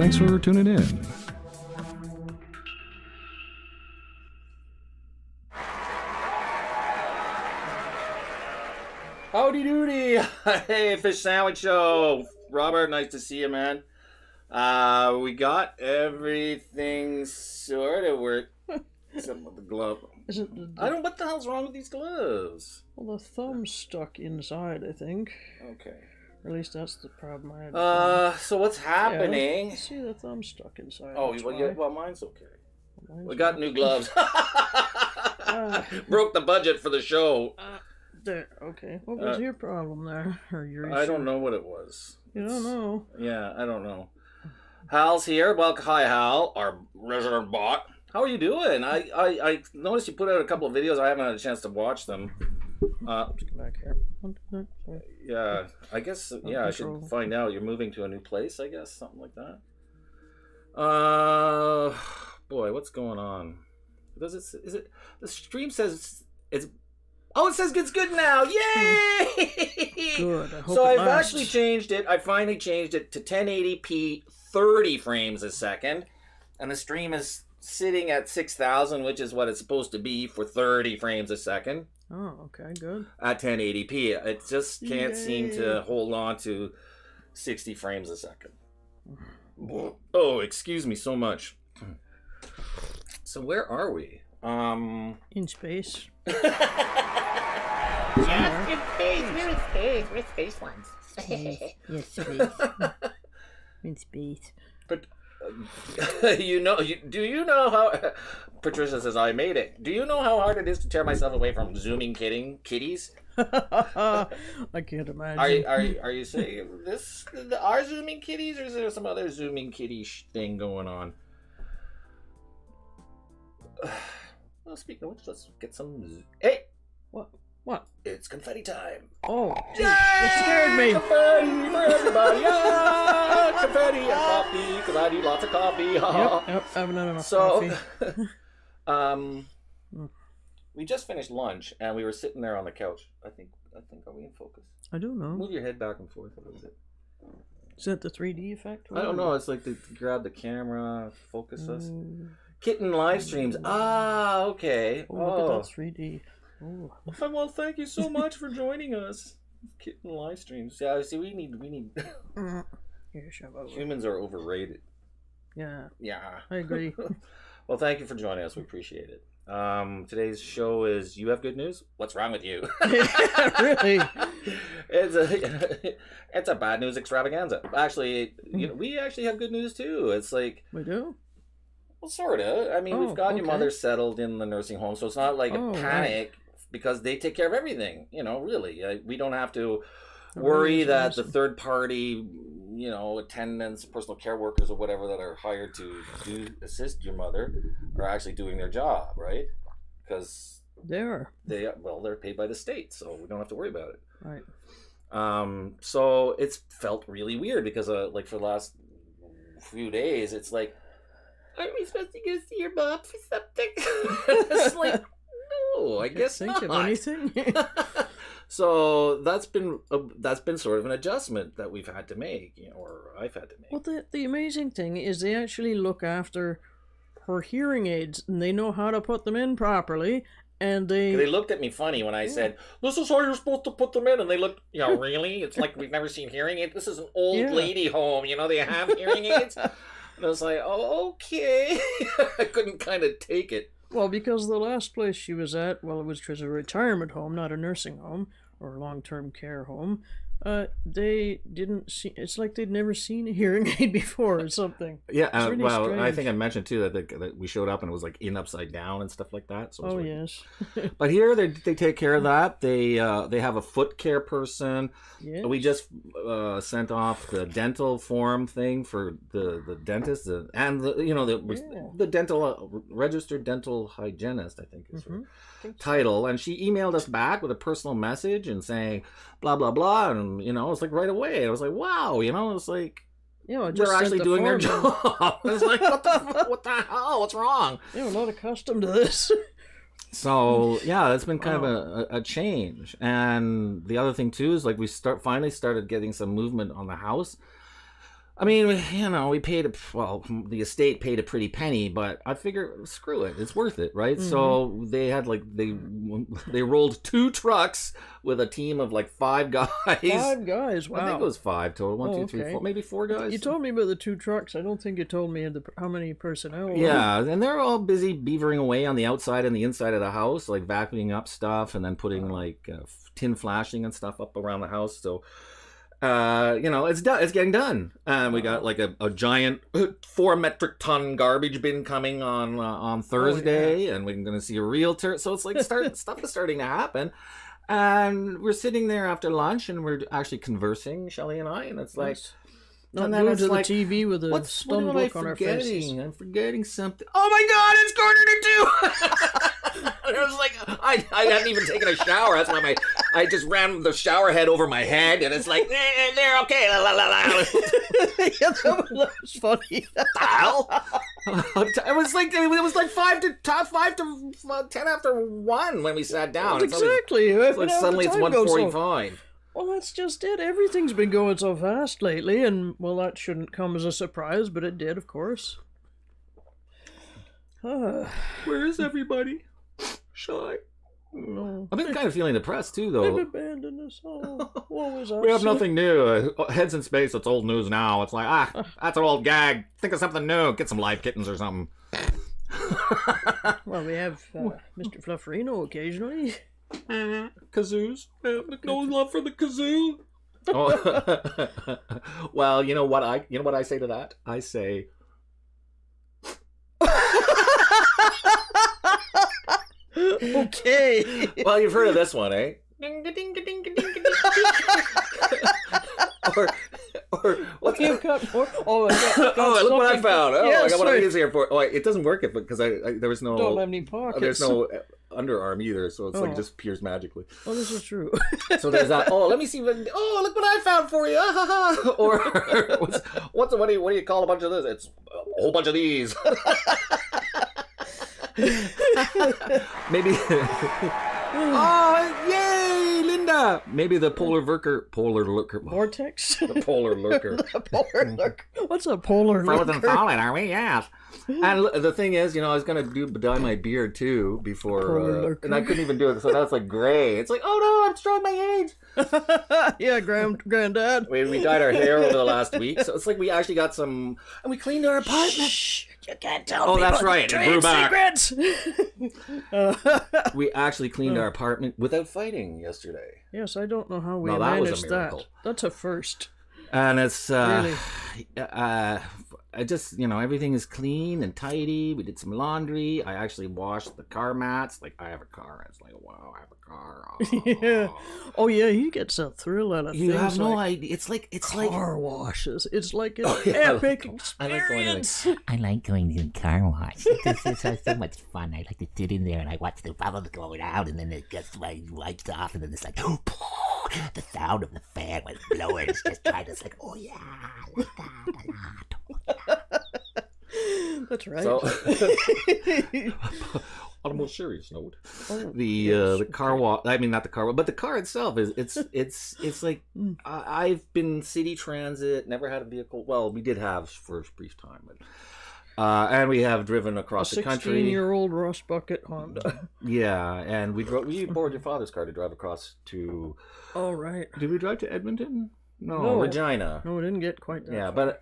Thanks for tuning in. Howdy doody! Hey, Fish Sandwich Show! Robert, nice to see you, man. We got everything sorted. We're except with the glove. I don't. What the hell's wrong with these gloves? Well, the thumb's stuck inside, I think. Okay. Or at least that's the problem I had. So what's happening? Yeah, see, the thumb's stuck inside. Oh, well, mine's okay. We got new gloves. Broke the budget for the show. There. Okay. What was your problem there? Or your I don't know what it was. You don't know? Yeah, I don't know. Hal's here. Well, hi, Hal, our resident bot. How are you doing? I noticed you put out a couple of videos. I haven't had a chance to watch them. Let's go back here. Yeah, I guess. Yeah, I should find out. You're moving to a new place, I guess, something like that. Boy, what's going on? Does it? Is it? The stream says it's. Oh, it says it's good now! Yay! Good. I hope so it I've lasts. actually changed it. I finally changed it to 1080p, 30 frames a second, and the stream is sitting at 6,000, which is what it's supposed to be for 30 frames a second. Oh, okay, good. At 1080p, it just can't seem to hold on to 60 frames a second. Oh, excuse me so much. So where are we? In space. Yes, in space. We're in space. We're space ones. Yes, space. In space. But do you know how? Patricia says I made it. Do you know how hard it is to tear myself away from zooming kitties? I can't imagine. Are you saying this are zooming kitties, or is there some other zooming kitty thing going on? Well, speaking of which, let's get some. Hey, What? it's confetti time. Oh, Yay! it scared me. Confetti for everybody! Yeah! Confetti and coffee, because I need lots of coffee. Yep, I haven't had enough coffee. We just finished lunch, and we were sitting there on the couch. I think, are we in focus? I don't know. Move your head back and forth a little bit. Is that the 3D effect? I don't know. It's like to grab the camera, focus us. Kitten live streams. Ah, okay. Oh, look at that 3D. Oh. Well, thank you so much for joining us. Kitten live streams. Yeah, see, we need. Here, shove over. Humans are overrated. Yeah, Yeah. I agree. Well, thank you for joining us. We appreciate it. Today's show is You Have Good News? What's wrong with you? Really? It's a bad news extravaganza. Actually, we actually have good news too. It's like, We do? well, sort of. I mean, we've got your mother settled in the nursing home, so it's not like a panic because they take care of everything. Really, we don't have to worry that the third party, attendants, personal care workers, or whatever that are hired to assist your mother are actually doing their job, right? Because they're paid by the state, so we don't have to worry about it. Right. So it's felt really weird because for the last few days, it's like, aren't we supposed to go see your mom for something? It's like, no, I guess think not. of anything. So that's been sort of an adjustment that we've had to make, or I've had to make. Well, the amazing thing is they actually look after her hearing aids, and they know how to put them in properly. And they looked at me funny when I said, "This is how you're supposed to put them in," and they looked, really? It's like we've never seen hearing aids. This is an old lady home, they have hearing aids. And I was like, oh, okay. I couldn't kind of take it. Well, because the last place she was at, which was a retirement home, not a nursing home or long-term care home, they didn't see. It's like they'd never seen a hearing aid before or something. Yeah, really strange. I think I mentioned too that we showed up and it was like upside down and stuff like that. So yes. But here they take care of that. They have a foot care person. Yes. We just sent off the dental form thing for the dentist and the dental registered dental hygienist, I think is her title, and she emailed us back with a personal message and saying blah blah blah, and it's like right away. I was like, wow, it's like they're actually doing their job. It's like, what the hell? What's wrong? We're not accustomed to this. So yeah, it's been kind of a change. And the other thing too is like we finally started getting some movement on the house. I mean, you know, we paid, well, the estate paid a pretty penny, but I figure, screw it, it's worth it, right? Mm-hmm. So they had they rolled 2 trucks with a team of like 5 guys. 5 guys, wow. I think it was 5 total. 1, 2, 3, 4, maybe 4 guys. You told me about the 2 trucks. I don't think you told me how many personnel. Yeah, and they're all busy beavering away on the outside and the inside of the house, like vacuuming up stuff and then putting like tin flashing and stuff up around the house. So, you know, it's done. It's getting done. And we got like a giant 4 metric ton garbage bin coming on Thursday, and we're going to see a realtor. So it's like stuff is starting to happen. And we're sitting there after lunch, and we're actually conversing, Shelley and I, and it's like, not glued to the TV with a stun look on our faces. I'm forgetting something. Oh my God, it's 1:45. And I was like, I hadn't even taken a shower. That's why I just ran the shower head over my head, and it's like, they're okay. La, la, la, la. Yeah, that was funny. Hell? It was like 5 to 10 after 1 when we sat down. Exactly. It's like suddenly it's 1:45. Well, that's just it. Everything's been going so fast lately, and, well, that shouldn't come as a surprise, but it did, of course. Where is everybody? Shy. No. I've been kind of feeling depressed, too, though. They've abandoned us all. What was We have nothing new. Heads in Space, it's old news now. It's like, that's an old gag. Think of something new. Get some live kittens or something. Well, we have Mr. Flufferino occasionally. Kazoos. No love for the kazoo. Oh. Well, you know what I say to that? I say, okay. Well, you've heard of this one, eh? or what's you've got more? Oh, look what I found. Oh, yeah, I got one of these here for. Oh, it doesn't work because there was no. Don't have any pockets. There's no underarm either, so it's like just appears magically. Oh, this is true. So there's that. Oh, let me see. Oh, look what I found for you. Or what do you call a bunch of this? It's a whole bunch of these. Maybe. Oh, yay, Linda! Maybe the polar lurker. Vortex? The polar lurker. The polar lurker. What's a polar lurker? Frozen solid, are we? Yes. And the thing is, you know, I was going to dye my beard too before, and I couldn't even do it, so now it's like gray. It's like, oh no, I'm showing my age. Yeah, granddad. We dyed our hair over the last week, so it's like we actually got some, and we cleaned our apartment. Shh, you can't tell people. Oh, that's right, it grew back. Secrets. We actually cleaned our apartment without fighting yesterday. Yes, I don't know how we managed that. That's a first. And it's, really? I just, you know, everything is clean and tidy. We did some laundry. I actually washed the car mats. Like, I have a car. It's like, wow, I have a car. Oh. Yeah. Oh, yeah, he gets a thrill out of things. You have no idea. It's like car washes. It's like an epic experience. I like going to the car wash. It's so much fun. I like to sit in there and I watch the bubbles going out, and then it gets wipes off, and then it's like, the sound of the fan was blowing. It's just trying to, like, oh yeah, I like that a lot. That's right. So, on a more serious note, the car wash. I mean, not the car wash, but the car itself is. It's like I've been city transit, never had a vehicle. Well, we did have for a brief time, but. And we have driven across the country. 16-year-old rust bucket Honda. Yeah, and we borrowed your father's car to drive across to. Oh right. Did we drive to Edmonton? No, Regina. No, we didn't get quite that. Yeah, but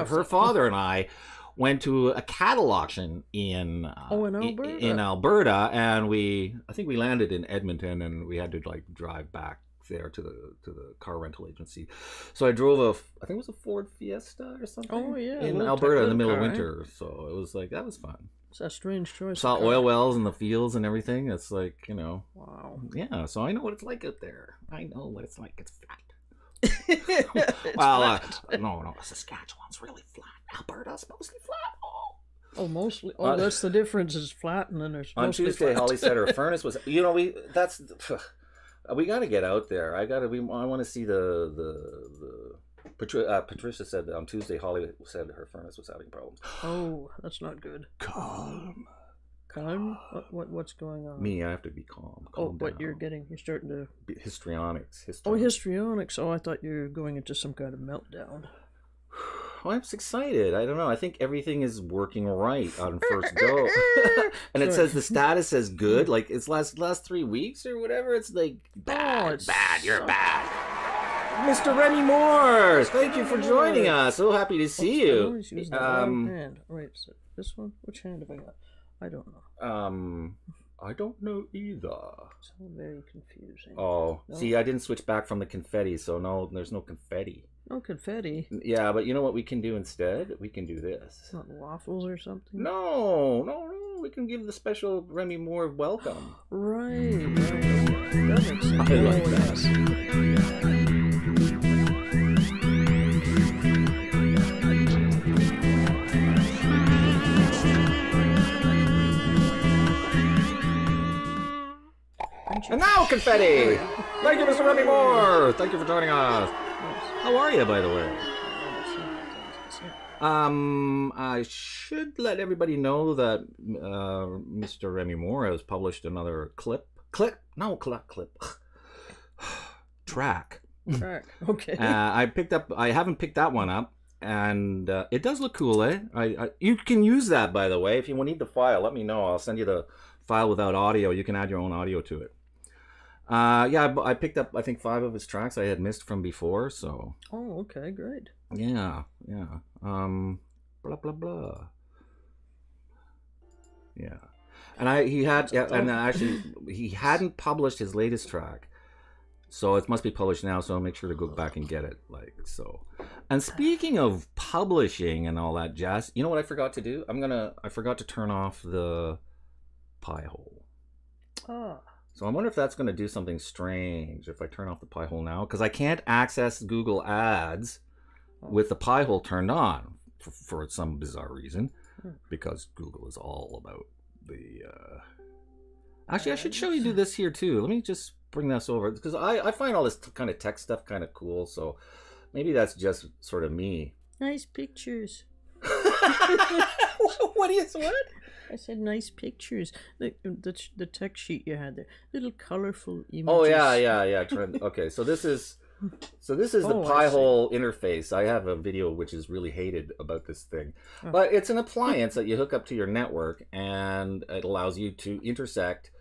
her father and I went to a cattle auction in Alberta. In Alberta, and I think we landed in Edmonton, and we had to like drive back there to the car rental agency. So I drove I think it was a Ford Fiesta or something. Oh yeah, in Alberta in the middle of winter. So it was like, that was fun. It's a strange choice. Saw oil wells in the fields and everything. It's like, you know. Wow. Yeah, so I know what it's like out there. I know what it's like. It's flat. It's flat. No, Saskatchewan's really flat. Alberta's mostly flat. Oh, mostly. Oh, that's the difference. Is flat, and then there's on Tuesday. Holly said her furnace was. You know, we got to get out there. I want to see Patricia said that on Tuesday. Holly said her furnace was having problems. Oh, that's not good. Calm. What's going on? Me, I have to be calm. Calm but down. you're starting to histrionics. Oh, histrionics. Oh, I thought you were going into some kind of meltdown. I'm just excited. I don't know. I think everything is working right on first go. And it says the status says good. Like it's last 3 weeks or whatever. It's like bad, bad. You're bad. Mr. Remy Moore, thank you for joining us. So happy to see you. Hand. Wait, so this one? Which hand have I got? I don't know. I don't know either. It's all very confusing. Oh, no? See, I didn't switch back from the confetti, so no, there's no confetti. No confetti? Yeah, but you know what we can do instead? We can do this. Not waffles or something? No. We can give the special Remy Moore welcome. Right. That makes sense. I like that. And now confetti! Thank you, Mr. Remy Moore! Thank you for joining us. How are you, by the way? I should let everybody know that Mr. Remy Moore has published another track. Okay. I haven't picked that one up, and it does look cool, eh? You can use that, by the way. If you need the file, let me know. I'll send you the file without audio. You can add your own audio to it. I picked up, I think, 5 of his tracks I had missed from before, so... Oh, okay, great. Yeah. Blah, blah, blah. Yeah. And he hadn't published his latest track, so it must be published now, so I'll make sure to go back and get it, like, so. And speaking of publishing and all that jazz, you know what I forgot to do? I forgot to turn off the Pi hole. So I wonder if that's going to do something strange if I turn off the Pi hole now, because I can't access Google Ads with the Pi hole turned on for some bizarre reason, because Google is all about the... Actually, I should show you do this here too. Let me just bring this over, because I find all this kind of tech stuff kind of cool, so maybe that's just sort of me. Nice pictures. What? I said nice pictures. The tech sheet you had there, little colorful images. Oh yeah. Okay, so this is the Pi hole interface. I have a video which is really hated about this thing, but it's an appliance that you hook up to your network, and it allows you to intersect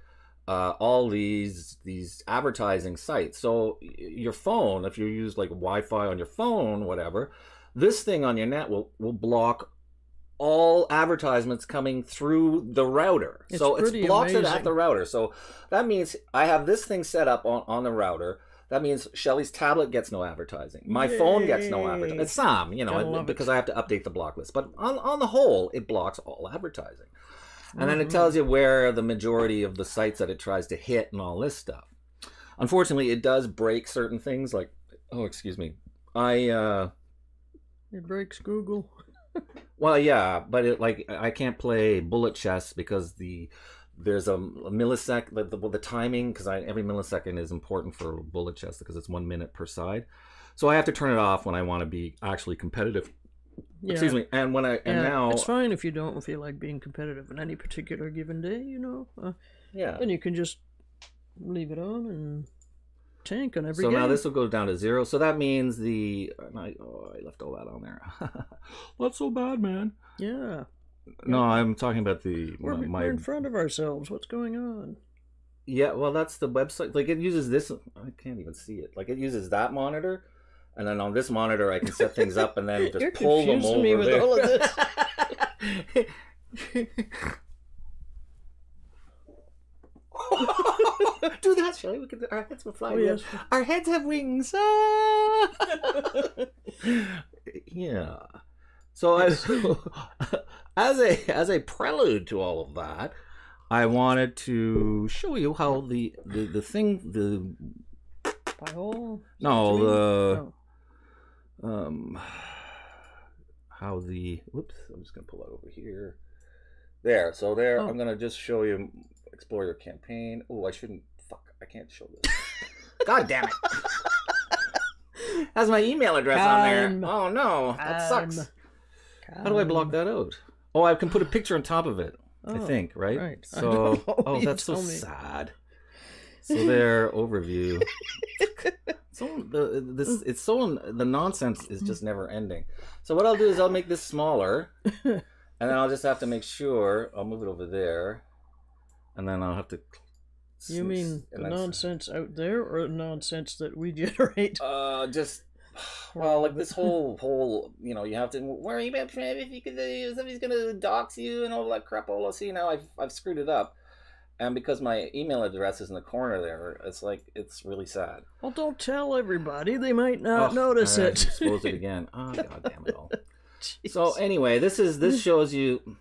all these advertising sites. So your phone, if you use like Wi-Fi on your phone, whatever, this thing on your net will block all advertisements coming through the router. So it blocks it at the router. So that means I have this thing set up on the router. That means Shelly's tablet gets no advertising. My phone gets no advertising. It's some, because I have to update the block list. But on the whole, it blocks all advertising. And then it tells you where the majority of the sites that it tries to hit and all this stuff. Unfortunately, it does break certain things like, it breaks Google. Well, yeah, but I can't play bullet chess because there's a millisecond, the timing, because every millisecond is important for bullet chess because it's 1 minute per side. So I have to turn it off when I want to be actually competitive. Yeah. Excuse me. And now it's fine if you don't feel like being competitive on any particular given day, Then you can just leave it on and tank on every game. Now this will go down to 0. So that means I left all that on there. That's so bad, man. Yeah. No, I'm talking about we're in front of ourselves. What's going on? Yeah, well, that's the website. Like, it uses this. I can't even see it. Like, it uses that monitor, and then on this monitor, I can set things up and then just pull them over. Me with there. all of this. Do that, Shelly. Our heads will fly. Oh, yes. Our heads have wings. Yeah. So as a prelude to all of that, I wanted to show you how the Pi hole? No, how the whoops, I'm just gonna pull that over here. There, so there, I'm gonna just show you explore your campaign. Oh, I can't show this. God damn it. Has my email address on there. Oh no, that sucks. How do I block that out? Oh, I can put a picture on top of it. I think, right? Right. So, that's so sad. So there, overview. the nonsense is just never ending. So what I'll do is I'll make this smaller, and then I'll just have to make sure I'll move it over there, and then I'll have to. You mean the nonsense out there, or the nonsense that we generate? Well, like this whole, you know, you have to worry about if somebody's gonna dox you and all that crap. Oh, see, now I've screwed it up, and because my email address is in the corner there, it's really sad. Well, don't tell everybody; they might not notice it. I exposed it again. Oh, god damn it all. So anyway, this shows you.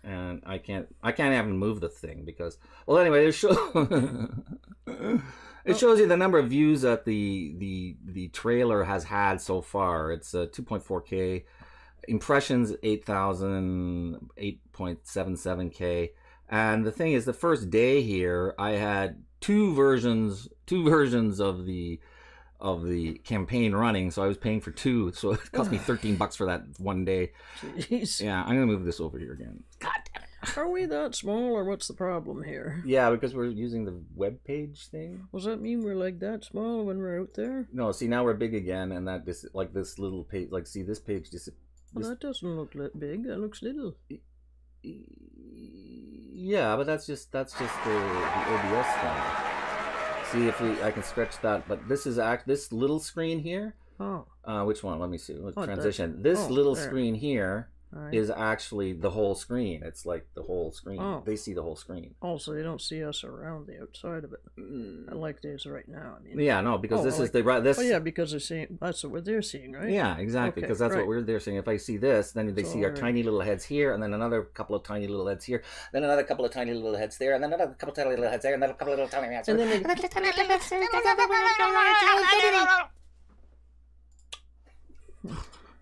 And I can't even move the thing because, well, anyway, it shows you the number of views that the trailer has had so far. It's 2.4K impressions, 8,000, 8.77K. And the thing is, the first day here, I had two versions of the campaign running, so I was paying for two, so it cost me $13 for that one day. Jeez. Yeah, I'm gonna move this over here again. God damn it. Are we that small, or what's the problem here? Yeah, because we're using the web page thing. Does that mean we're like that small when we're out there? No, see, now we're big again, and that this little page, like, see, this page Well, that doesn't look big. That looks little. Yeah, but that's just the OBS thing. See if I can stretch that, but this little screen here. Oh. Which one? Let me see. Let's transition. This little screen here is actually the whole screen. It's like the whole screen. Oh. They see the whole screen. Oh, so they don't see us around the outside of it. Like it is right now. I mean. Yeah, no, because this is the this. Oh yeah, because they're seeing. That's what they're seeing, right? Yeah, exactly. Because that's what they're seeing. If I see this, then they see our tiny little heads here, and then another couple of tiny little heads here, then another couple of tiny little heads there, and then another couple of tiny little heads there, and then a couple of little tiny heads there. And then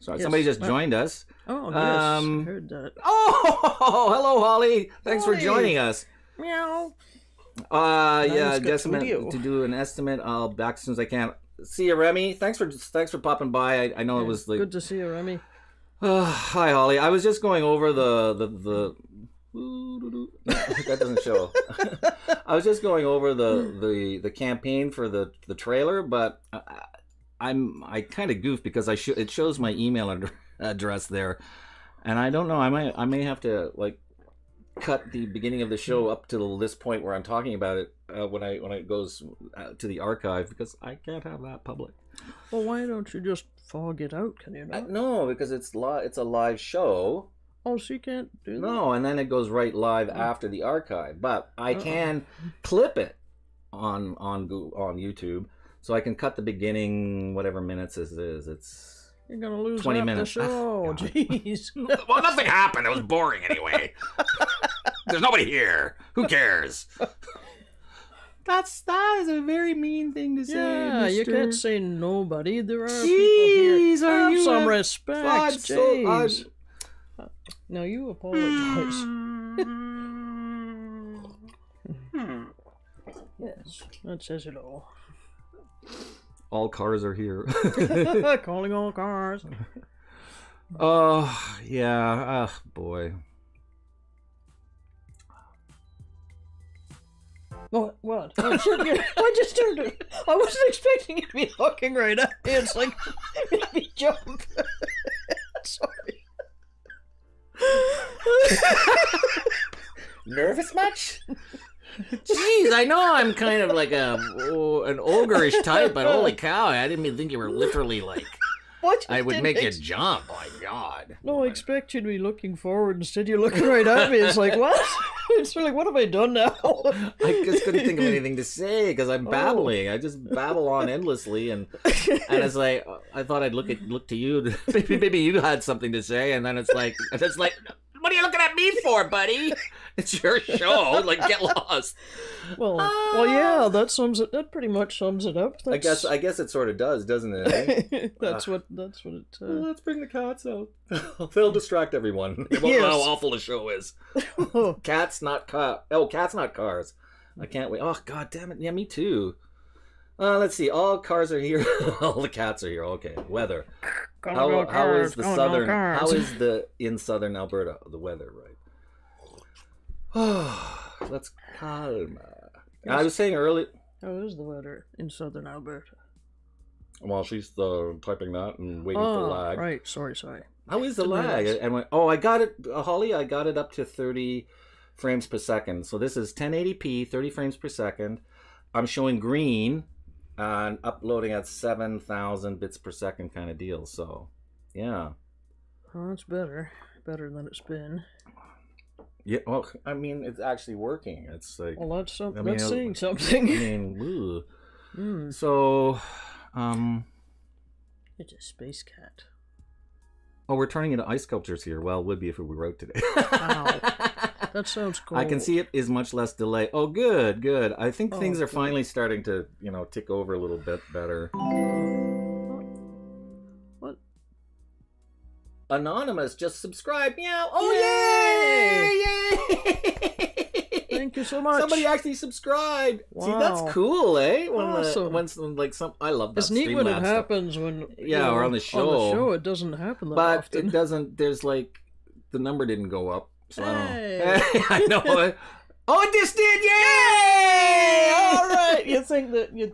Sorry, somebody just joined us. Oh, yes, I heard that. Oh, hello, Holly. Thanks for joining us. Meow. Yeah, guesstimate to do an estimate. I'll back as soon as I can. See you, Remy. Thanks for popping by. I know it was like good to see you, Remy. Hi, Holly. I was just going over the that doesn't show. I was just going over the campaign for the trailer, but I kind of goofed because it shows my email address there, and I don't know. I may have to like cut the beginning of the show up to this point where I'm talking about it when it goes to the archive, because I can't have that public. Well, why don't you just fog it out? Can you not? No, because it's a live show. Oh, so you can't do that? No, and then it goes right live after the archive. But I can clip it on YouTube. So I can cut the beginning, whatever minutes this is. You're gonna lose 20 minutes. The show. Jeez. Well, nothing happened. It was boring anyway. There's nobody here. Who cares? That is a very mean thing to say. Yeah, Mr. you can't say nobody. There are people here. Have some respect, James. Now you apologize. Yes, that says it all. All cars are here. Calling all cars. Oh, yeah. Oh, boy. What? I just turned it. I wasn't expecting you to be looking right at me. It's like, made me jump. Sorry. Nervous much? Jeez, I know I'm kind of like an ogreish type, but holy cow, I didn't even think you were literally like... I would make you jump. Oh, my God. No, I expect you to be looking forward. Instead, you're looking right at me. It's like, what? It's like, what have I done now? I just couldn't think of anything to say because I'm babbling. I just babble on endlessly, and it's like I thought I'd look to you. Maybe you had something to say, and then it's like, what are you looking at me for, buddy? It's your show. Like, get lost. Well, yeah. That pretty much sums it up. I guess it sort of does, doesn't it? Eh? That's what it. Well, let's bring the cats out. They'll distract everyone. They won't know how awful the show is. Cats not cars. I can't wait. Oh, God damn it! Yeah, me too. Let's see. All cars are here. All the cats are here. Okay. Weather. How is the southern? How is in southern Alberta the weather? Right. Let's calm. I was saying earlier. How is the weather in southern Alberta? while she's typing that and waiting for lag. Right. Sorry. How is the lag? And I got it, Holly. I got it up to 30 frames per second. So this is 1080p, 30 frames per second. I'm showing green and uploading at 7,000 bits per second kind of deal. So, yeah. Oh, that's better than it's been. Yeah. Well, I mean, it's actually working. It's like. Well, that's something. That's saying something. I mean, So, It's a space cat. Oh, we're turning into ice sculptures here. Well, it would be if we wrote today. Wow. That sounds cool. I can see it is much less delay. Oh, good. I think things are finally starting to, tick over a little bit better. What? Anonymous just subscribed. Meow. Oh, yay! Thank you so much. Somebody actually subscribed. Wow. See, that's cool, eh? Awesome. I love that. It's neat when it happens when or on the show. On the show, it doesn't happen that but often. It doesn't. There's the number didn't go up. So hey. I don't. I know. Oh, this did! Yay! All right. You'd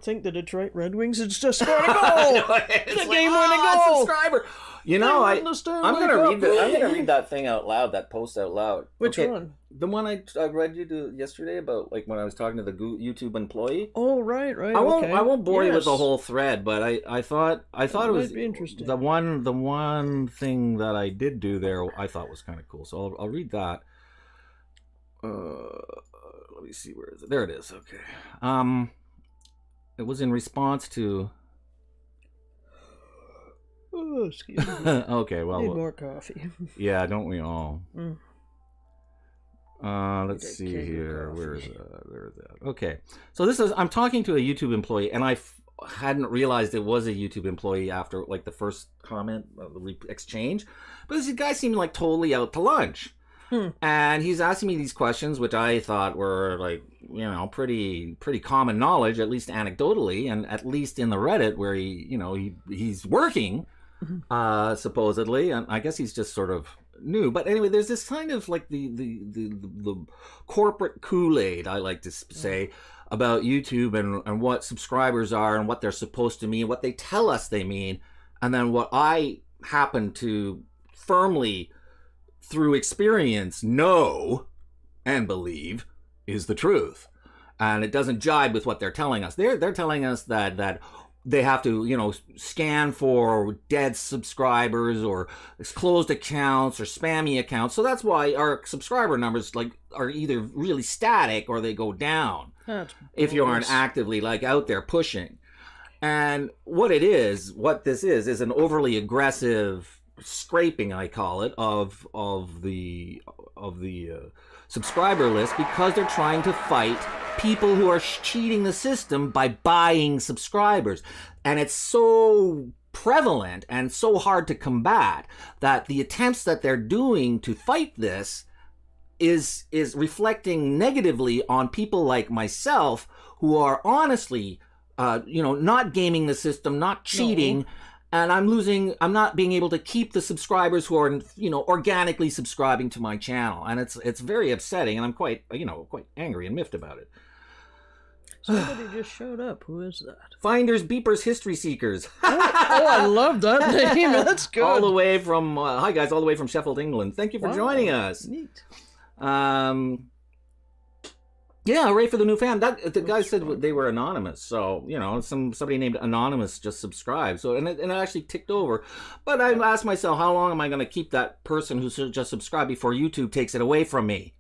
think the Detroit Red Wings had just scored a goal. The game-winning goal. Subscriber. I'm gonna read that thing out loud. That post out loud. Which one? The one I read you yesterday about when I was talking to the YouTube employee. Oh, right. I won't bore you with the whole thread, but I thought it was interesting. The one thing that I did do there I thought was kind of cool. So I'll read that. Let me see, where is it? There it is. Okay. It was in response to. Oh, excuse me. Okay, well. Need more coffee. Yeah, don't we all? Let's see here. Where is that? Okay. So I'm talking to a YouTube employee, and I hadn't realized it was a YouTube employee after the first comment exchange. But this guy seemed totally out to lunch. And he's asking me these questions, which I thought were pretty common knowledge, at least anecdotally, and at least in the Reddit where he's working, supposedly, and I guess he's just sort of new. But anyway, there's this kind of the corporate Kool-Aid, I like to say, about YouTube and what subscribers are and what they're supposed to mean, what they tell us they mean, and then what I happen to firmly, through experience, know and believe is the truth. And it doesn't jibe with what they're telling us. They're telling us that they have to, scan for dead subscribers or closed accounts or spammy accounts. So that's why our subscriber numbers are either really static or they go down if you aren't actively out there pushing. And what this is an overly aggressive scraping, I call it, of the subscriber list, because they're trying to fight people who are cheating the system by buying subscribers. And it's so prevalent and so hard to combat that the attempts that they're doing to fight this is reflecting negatively on people like myself, who are honestly not gaming the system, not cheating. No. And I'm not being able to keep the subscribers who are, organically subscribing to my channel. And it's very upsetting, and I'm quite angry and miffed about it. Somebody just showed up. Who is that? Finders, Beepers, History Seekers. I love that name. That's good. All the way from, hi guys, all the way from Sheffield, England. Thank you for joining us. Neat. Yeah, hooray for the new fan. The guy said they were anonymous, so somebody named Anonymous just subscribed. So and it actually ticked over. But I asked myself, how long am I going to keep that person who just subscribed before YouTube takes it away from me?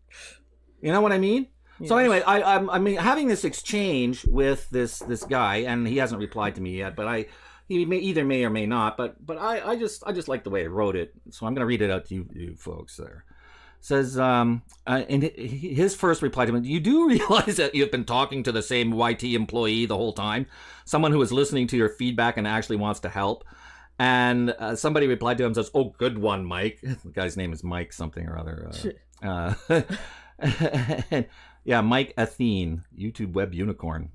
You know what I mean? Yes. So anyway, I'm having this exchange with this guy, and he hasn't replied to me yet. But he may or may not. But I just like the way I wrote it, so I'm going to read it out to you folks there. Says, and his first reply to him, you do realize that you've been talking to the same YT employee the whole time? Someone who is listening to your feedback and actually wants to help? And somebody replied to him and says, oh, good one, Mike. The guy's name is Mike something or other. Yeah, Mike Athene, YouTube web unicorn.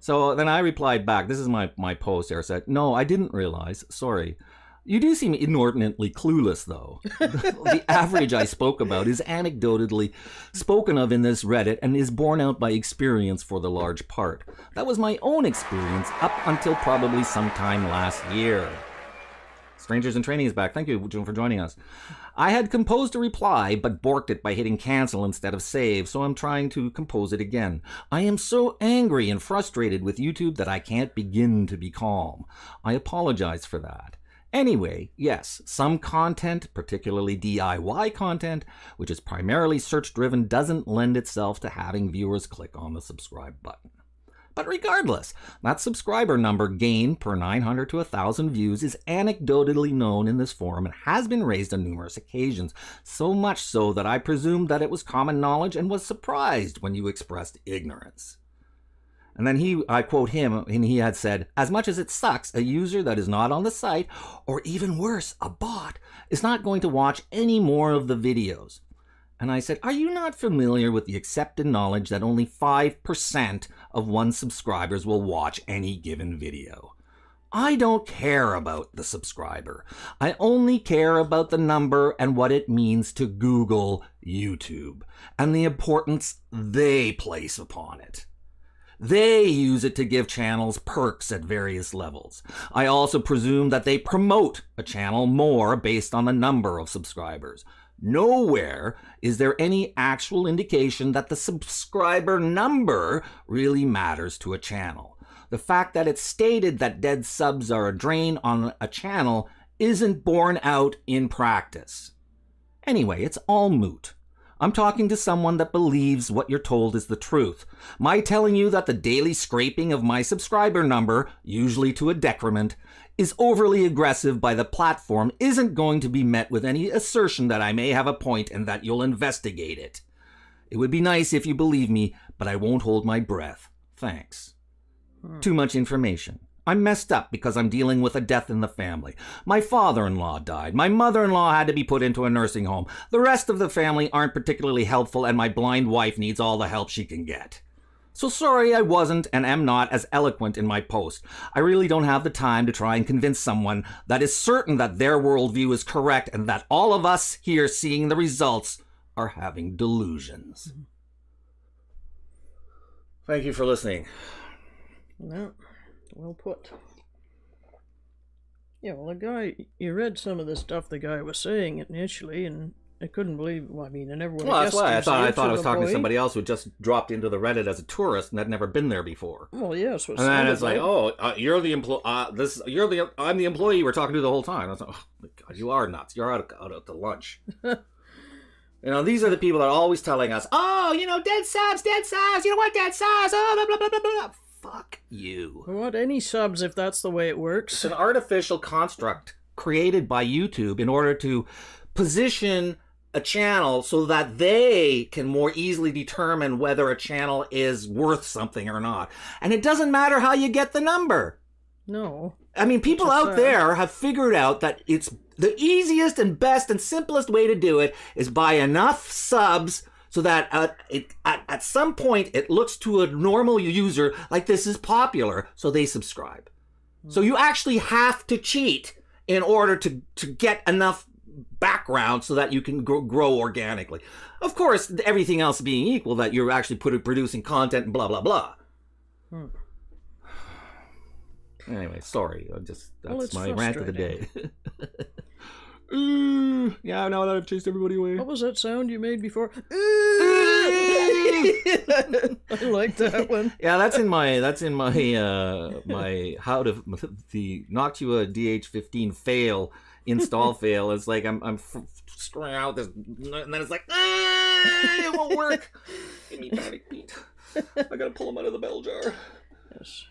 So then I replied back. This is my post there. I said, no, I didn't realize. Sorry. You do seem inordinately clueless, though. The average I spoke about is anecdotally spoken of in this Reddit and is borne out by experience for the large part. That was my own experience up until probably sometime last year. Strangers in Training is back. Thank you for joining us. I had composed a reply, but borked it by hitting cancel instead of save, so I'm trying to compose it again. I am so angry and frustrated with YouTube that I can't begin to be calm. I apologize for that. Anyway, yes, some content, particularly DIY content, which is primarily search-driven, doesn't lend itself to having viewers click on the subscribe button. But regardless, that subscriber number gain per 900 to 1,000 views is anecdotally known in this forum and has been raised on numerous occasions, so much so that I presumed that it was common knowledge and was surprised when you expressed ignorance. And then I quote him, and he had said, as much as it sucks, a user that is not on the site, or even worse, a bot, is not going to watch any more of the videos. And I said, are you not familiar with the accepted knowledge that only 5% of one's subscribers will watch any given video? I don't care about the subscriber. I only care about the number and what it means to Google YouTube, and the importance they place upon it. They use it to give channels perks at various levels. I also presume that they promote a channel more based on the number of subscribers. Nowhere is there any actual indication that the subscriber number really matters to a channel. The fact that it's stated that dead subs are a drain on a channel isn't borne out in practice. Anyway, it's all moot. I'm talking to someone that believes what you're told is the truth. My telling you that the daily scraping of my subscriber number, usually to a decrement, is overly aggressive by the platform isn't going to be met with any assertion that I may have a point and that you'll investigate it. It would be nice if you believe me, but I won't hold my breath. Thanks. Too much information. I'm messed up because I'm dealing with a death in the family. My father-in-law died. My mother-in-law had to be put into a nursing home. The rest of the family aren't particularly helpful, and my blind wife needs all the help she can get. So sorry I wasn't and am not as eloquent in my post. I really don't have the time to try and convince someone that is certain that their worldview is correct and that all of us here seeing the results are having delusions. Thank you for listening. No. Well put. Yeah, well, the guy, you read some of the stuff the guy was saying initially, and I couldn't believe, well, I mean, I never would have guessed. Well, that's why I thought I was talking to somebody else who just dropped into the Reddit as a tourist and had never been there before. Well, yes. And then it's like, you're the employee. I'm the employee we're talking to the whole time. I was like, oh my God, you are nuts. You're out to lunch. These are the people that are always telling us, dead subs. You don't want dead subs. Oh, blah, blah, blah, blah, blah. Fuck you. I want any subs if that's the way it works. It's an artificial construct created by YouTube in order to position a channel so that they can more easily determine whether a channel is worth something or not. And it doesn't matter how you get the number. No. I mean, people out there have figured out that it's the easiest and best and simplest way to do it is buy enough subs so that at some point it looks to a normal user like this is popular, so they subscribe. So you actually have to cheat in order to get enough background so that you can grow organically. Of course, everything else being equal, that you're actually producing content and blah, blah, blah. Anyway, sorry. That's my rant of the day. Yeah, now that I've chased everybody away. What was that sound you made before? I like that one. Yeah, that's in my my how to the Noctua DH15 fail install fail. It's like I'm screwing out this, and then it's like it won't work. Give me Panic Pete. I gotta pull him out of the bell jar. Yes.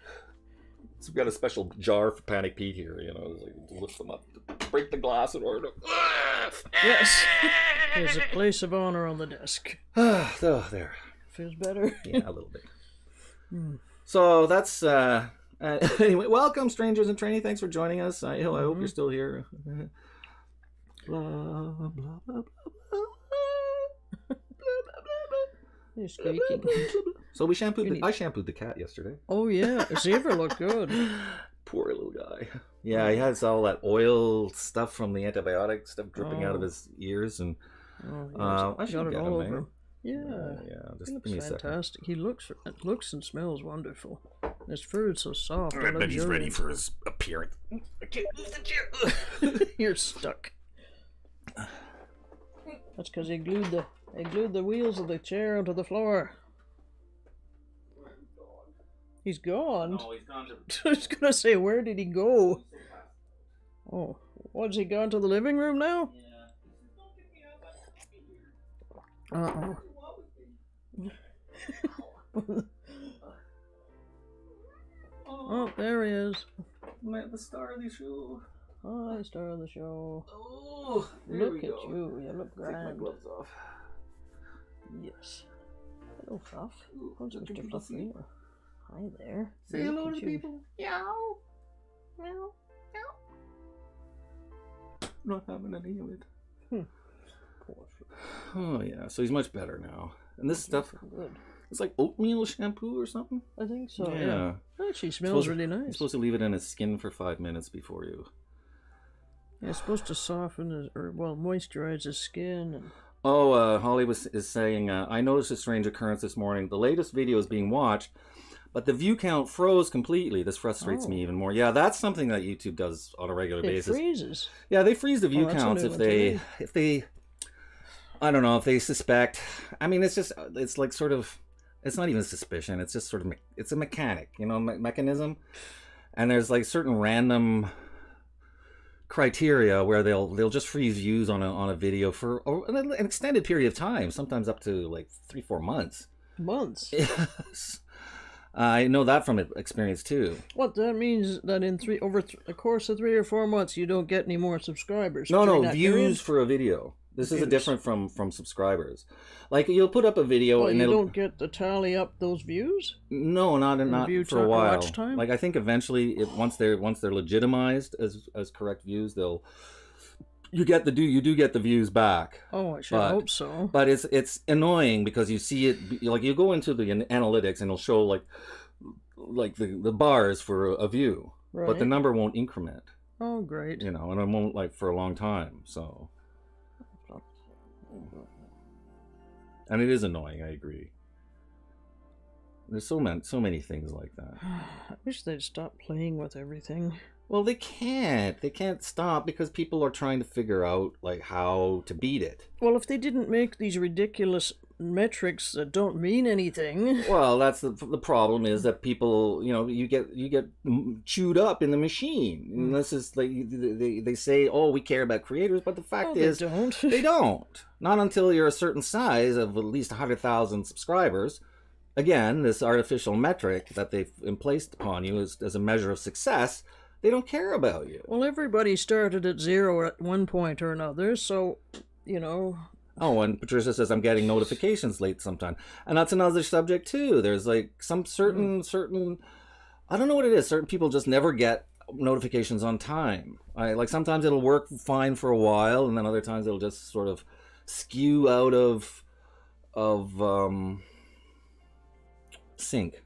So we've got a special jar for Panic Pete here, like lift them up, break the glass in order to... Yes, there's a place of honor on the desk. There. Feels better? Yeah, a little bit. So that's... anyway, welcome, strangers in training. Thanks for joining us. I hope you're still here. Blah, blah, blah, blah, blah. You're squeaking. So I shampooed the cat yesterday. Oh yeah, does he ever look good? Poor little guy. Yeah, he has all that oil stuff from the antibiotic stuff dripping out of his ears, and I should got it get all him, over him. Yeah, just he give me looks a second. fantastic. He looks and smells wonderful. His fur is so soft. I bet he's ready for his appearance. I can't move the chair. You're stuck. That's because he glued the wheels of the chair onto the floor. He's gone. No, he's gone to... I was gonna say, where did he go? Oh, what's he gone to the living room now? Uh-oh. Oh, there he is. The star of the show. Hi, star of the show. Oh, look at you. You look grand. Take my gloves off. Yes. Hello, Fluff. What's Mr. Fluff here? Hi there. Say hello to people. Meow. Meow. Not having any of it. Poor Fluff. Oh yeah, so he's much better now. And this stuff, Good. it's like oatmeal shampoo or something. I think so. Yeah. Actually, smells really You're nice. supposed to leave it in his skin for 5 minutes before you. Yeah, it's supposed to soften moisturize his skin. And... Oh, Holly is saying, I noticed a strange occurrence this morning. The latest video is being watched, but the view count froze completely. This frustrates me even more. Yeah, that's something that YouTube does on a regular basis. It freezes. Yeah, they freeze the view counts if they, I don't know, if they suspect. I mean, it's like sort of, it's not even suspicion. It's just sort of, it's a mechanic, mechanism. And there's like certain random criteria where they'll just freeze views on a video for an extended period of time, sometimes up to like 3-4 months. Months? Yes. I know that from experience too. What, that means that in over the course of 3 or 4 months you don't get any more subscribers? No, views for a video. This is different from subscribers. Like you'll put up a video and you don't get to tally up those views? No, not for a while. Watch time? Like I think eventually, once they're legitimized as correct views, you do get the views back. Oh, I should hope so. But it's annoying because you see it, like you go into the analytics and it'll show like the bars for a view, right. But the number won't increment. Oh, great. And it won't like for a long time. So, and it is annoying. I agree. There's so many things like that. I wish they'd stop playing with everything. Well, they can't. They can't stop because people are trying to figure out like how to beat it. Well, if they didn't make these ridiculous metrics that don't mean anything. Well, that's the problem is that people, you get chewed up in the machine. And this is like they say, oh, we care about creators, but the fact is they don't. Not until you're a certain size of at least 100,000 subscribers. Again, this artificial metric that they've placed upon you as a measure of success. They don't care about you. Well, everybody started at 0 at one point or another, so, Oh, and Patricia says, I'm getting notifications late sometime. And that's another subject, too. There's, like, some certain, I don't know what it is. Certain people just never get notifications on time. Like, sometimes it'll work fine for a while, and then other times it'll just sort of skew out of sync.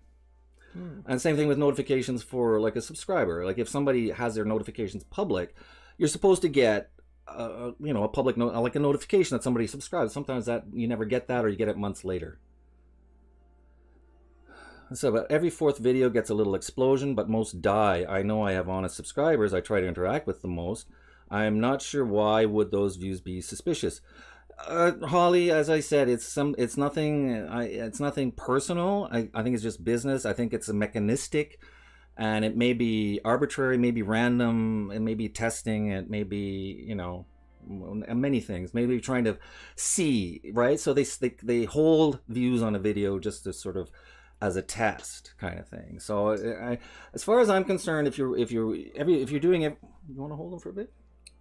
And same thing with notifications for like a subscriber. Like if somebody has their notifications public, you're supposed to get a public like a notification that somebody subscribed. Sometimes that you never get that, or you get it months later. So about every 4th video gets a little explosion, but most die. I know I have honest subscribers. I try to interact with the most. I'm not sure why would those views be suspicious. Holly, as I said, it's nothing personal. I think it's just business. I think it's a mechanistic, and it may be arbitrary, maybe random, it may be testing, it may be many things. Maybe trying to see, right? So they hold views on a video just to sort of as a test kind of thing. So as far as I'm concerned, if you're doing it, you want to hold them for a bit.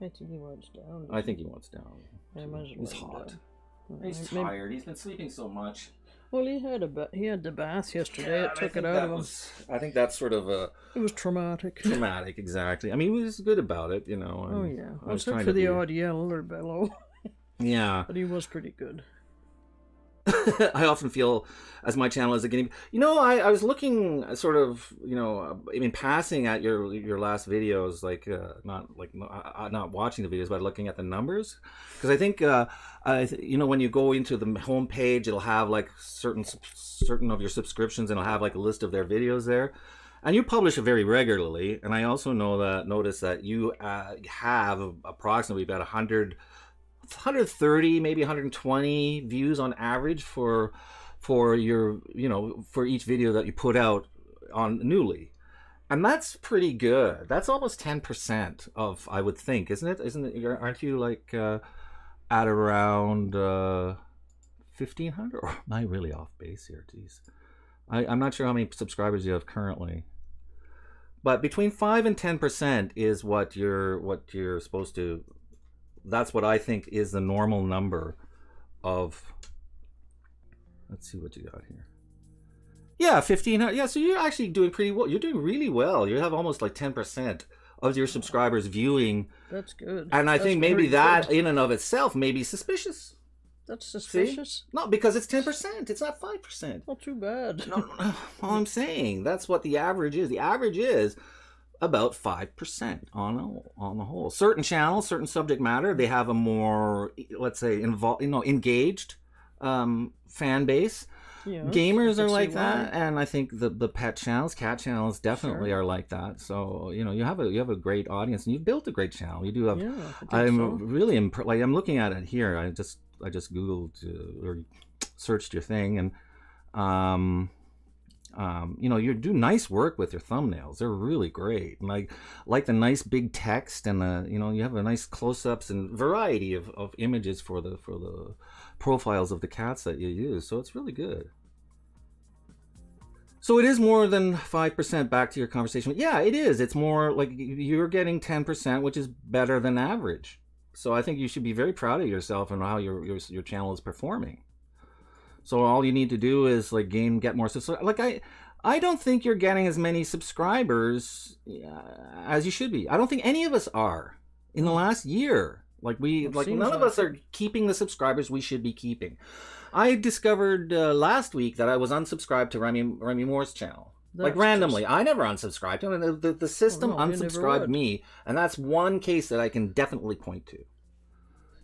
I think he wants down. I think he wants down. He's hot. He's tired. He's been sleeping so much. Well, he had the bath yesterday. It took it out of him. I think that's sort of a... It was traumatic. Traumatic, exactly. I mean, he was good about it, Oh, yeah. Except for the odd yell or bellow. Yeah. But he was pretty good. I often feel as my channel is a guinea. I was looking sort of, in passing at your last videos, like not watching the videos, but looking at the numbers, because I think when you go into the home page, it'll have like certain of your subscriptions, and it'll have like a list of their videos there. And you publish it very regularly, and I also notice that you have approximately about 130, maybe 120 views on average for your for each video that you put out on newly, and that's pretty good. That's almost 10% of, I would think, isn't it? Aren't you like at around 1,500? Or am I really off base here? Geez, I'm not sure how many subscribers you have currently. But between 5 and 10% is what you're supposed to. That's what I think is the normal number of. Let's see what you got here. Yeah, 1,500. Yeah, so you're actually doing pretty well. You're doing really well. You have almost like 10% of your subscribers viewing. That's good. And I think maybe that in and of itself may be suspicious. That's suspicious? See? No, because it's 10%. It's not 5%. Not too bad. No, all I'm saying, that's what the average is. The average is about 5% on the whole. Certain channels, certain subject matter, they have a more, let's say, engaged fan base. Yeah, gamers are like that, and I think the pet channels, cat channels, definitely are like that. So you have a great audience, and you've built a great channel. You do have. Yeah, really impressed. Like, I'm looking at it here. I just Googled or searched your thing, and you do nice work with your thumbnails. They're really great, and like the nice big text, and you have a nice close-ups and variety of images for the profiles of the cats that you use. So it's really good. So it is more than 5%. Back to your conversation. Yeah, it is. It's more like you're getting 10%, which is better than average. So I think you should be very proud of yourself and how your channel is performing. So all you need to do is get more subscribers. Like I don't think you're getting as many subscribers as you should be. I don't think any of us are in the last year. None of us are keeping the subscribers we should be keeping. I discovered last week that I was unsubscribed to Remy Moore's channel. Randomly. I never unsubscribed to him. The system unsubscribed me, and that's one case that I can definitely point to.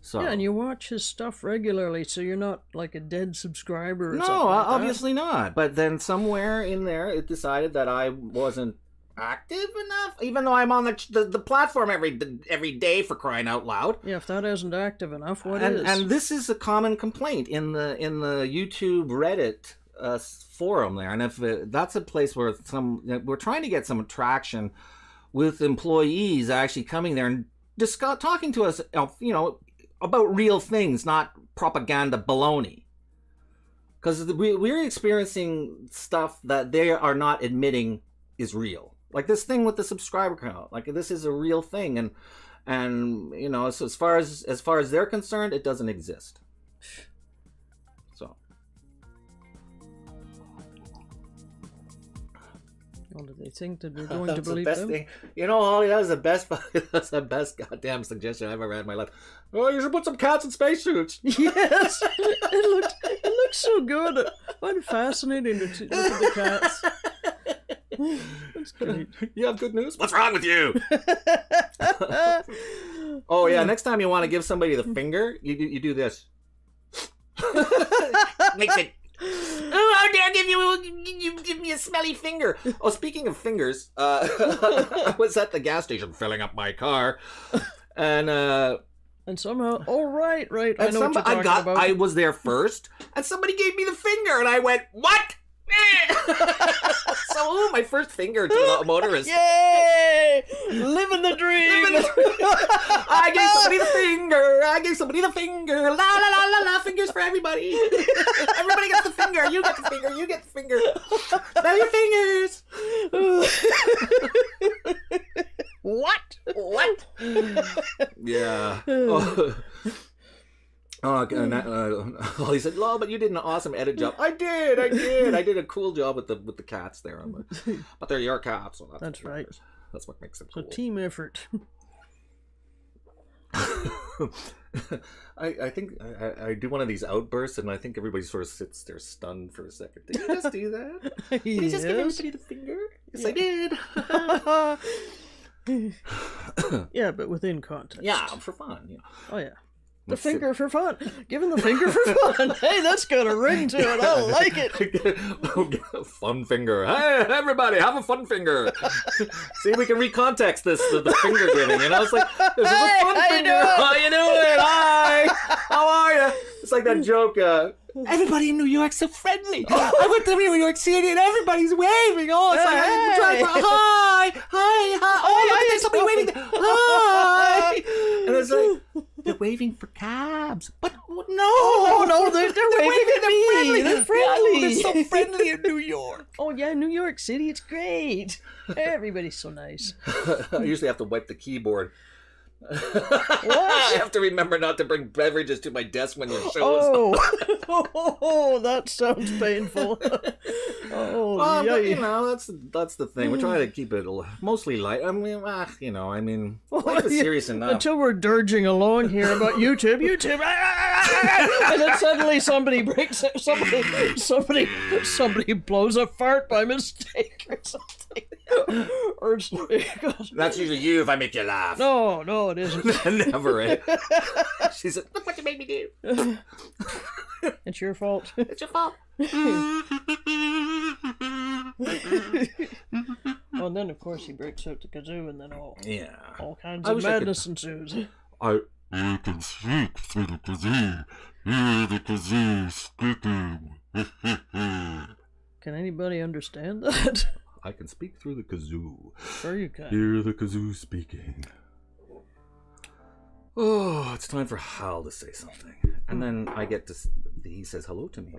So. Yeah, and you watch his stuff regularly, so you're not like a dead subscriber or something like that. Obviously not. But then somewhere in there, it decided that I wasn't active enough, even though I'm on the platform every day, for crying out loud. Yeah, if that isn't active enough, what is? And this is a common complaint in the YouTube Reddit forum there, and if that's a place where we're trying to get some traction with employees actually coming there and talking to us, about real things, not propaganda baloney. Because we're experiencing stuff that they are not admitting is real. Like this thing with the subscriber count. Like, this is a real thing, and so as far as they're concerned, it doesn't exist. So. Well, do they think that we're going to believe them? Thing. Holly, that's the best goddamn suggestion I've ever had in my life. Oh, you should put some cats in spacesuits. Yes, it looks so good. What fascinating to look at the cats. That's great. You have good news? What's wrong with you? Oh yeah, next time you want to give somebody the finger, you do this. Makes it. Oh, how dare you give me a smelly finger. Oh, speaking of fingers, I was at the gas station filling up my car, and somehow, right. I know what you're talking about. I was there first, and somebody gave me the finger, and I went, what? So my first finger to the motorist. Yay! Living the dream. I gave somebody the finger. La la la la la. Fingers for everybody. Everybody gets the finger. You get the finger. You get the finger. Smell your fingers. What? Yeah. He said, "Oh, but you did an awesome edit job." I did. I did a cool job with the cats there. But they're your cats, so that's right. That's what makes them cool. It's a team effort. I think I do one of these outbursts, and I think everybody sort of sits there stunned for a second. Did you just do that? Did you just give everybody the finger? Yes, I did. Yeah, but within context. Yeah, for fun. Yeah. Oh, yeah. The finger for fun. Giving the finger for fun. Hey, that's got a ring to it. I like it. Fun finger. Hey, everybody, have a fun finger. See, we can recontext this, the finger giving. You know, it's like, this is a fun finger. How you doing? Hi. How are you? It's like that joke. Everybody in New York's so friendly. I went to New York City and everybody's waving. Oh, it's like, hi. Oh, look, there's somebody waving. Hi. And it's like, they're waving for cabs. But no, they're waving at me. They're friendly. They're so friendly in New York. Oh, yeah, New York City, it's great. Everybody's so nice. I usually have to wipe the keyboard. I have to remember not to bring beverages to my desk when your show is on. Oh, that sounds painful. Well, but, you know, that's the thing. We're trying to keep it mostly light. I mean, life is serious enough. Until we're dirging along here about YouTube, and then suddenly somebody breaks it. Somebody blows a fart by mistake or something. Or that's usually you if I make you laugh. No, it isn't. Never, eh? She said, "Look what you made me do." It's your fault. It's your fault. Well, then of course he breaks out the kazoo, and then all kinds I of wish madness ensues. You can speak through the kazoo. Hear the kazoo speaking. Can anybody understand that? I can speak through the kazoo. Sure you can. Hear the kazoo speaking. Oh, it's time for Hal to say something. And then I get to... He says hello to me.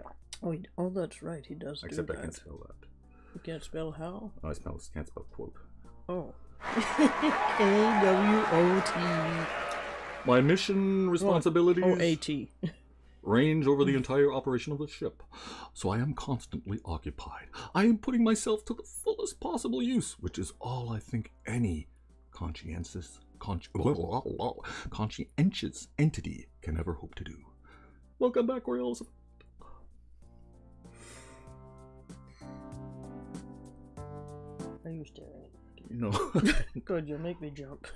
Oh, that's right. He does. Except do I that. can't spell that. You can't spell how? Oh, I can't spell quote. Oh. A-W-O-T. My mission responsibilities O-A-T. range over the entire operation of the ship, so I am constantly occupied. I am putting myself to the fullest possible use, which is all I think any conscientious entity can ever hope to do. Welcome back, Coriolis. Are you staring at me? No. Good, you'll make me jump.